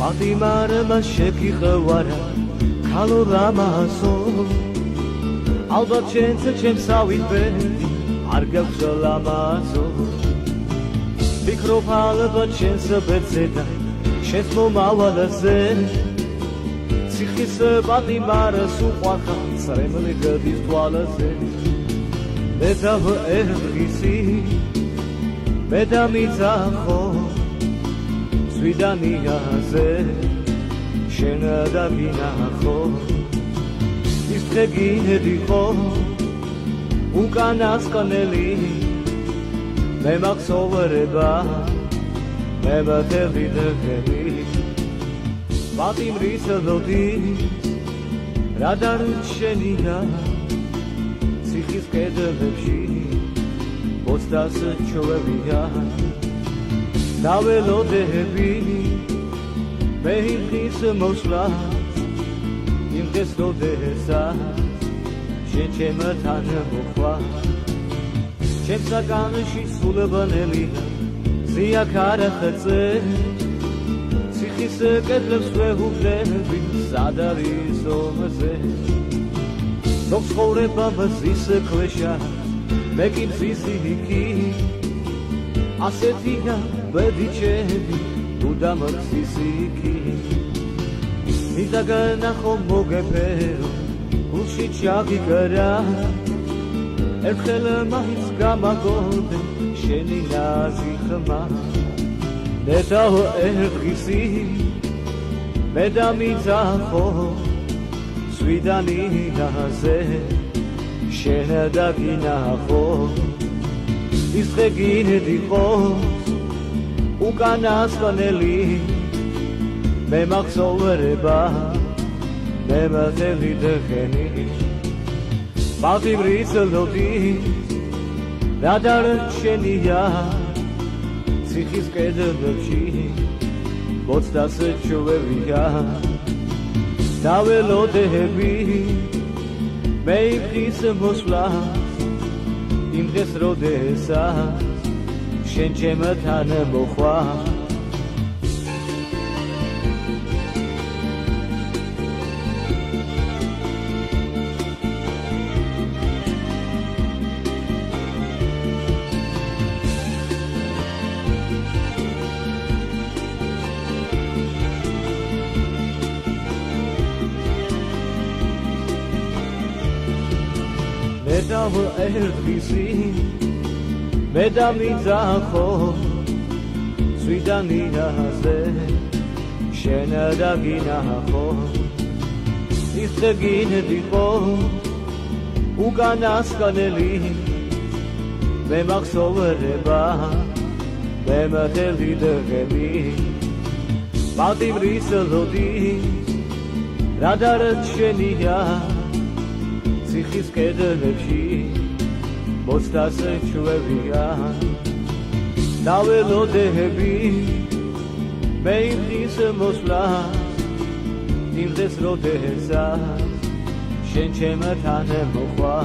პატიმარმა შეგიყვარა ქალო ლამაზო ალბათ ჩემს ავიდბენ არ გაქვს ლამაზო ვფიქრობ ალბათ ჩემს ბერძზე და შენს მომავალზე ციხის პატიმარს უყვარხარ წრემლი გადის თვალაზე მე დავერხისი მე დამიძახო სვიდანიაზე შენ დავინახო ის დღე გინდიხო უკანასკნელი მე მახსოვრება მე მათევი დღები პატიმრის ლოდის რა დარჩენია ციხის კედლებში ბოსტას ჩვევია დაველოდები მე იმის მოსვლა იმ დღეს როდესაც შენ ჩემთან მოხვა ჩემს საგანში სულბანელი ზიაქარახზე ციხის კედლებს ვეუბნები სად არის ომზე სოხორება მზის ქვეშა მე კი მზისიქი ასეთია ბედი ჩემი თუ დამხსისიქი მიდაგანახო მოგეფერო გულში ჩაგიგრა ერთხელ მაინც გამაგონდე შენი ნაზი ხმა მე დავერხისი მე დამიძახო სვიდანიაზე შენ დავინახო ის დღე გინდიხო უკანასკნელი მე მახსოვრება მე მათევი დღენი პატიმრის ლოდის რა დარჩენია ციხის კედლებში ბოცდას ჩვევია დაველოდები მე იმის მოსვლა იმ დღეს როდესაც შენ ჩემთან მოხვა მე დავერხისი მე დამიძახო სვიდანიაზე შენ დავინახო ის დღე გინდიხო უკანასკნელი მე მახსოვრება მე მათევი დღები პატიმრის ლოდის რა დარჩენია ციხის კედლებში ბოცდას ჩვევია დაველოდები მე იმის მოსვლა იმ დღეს როდესაც შენ ჩემთან მოხვა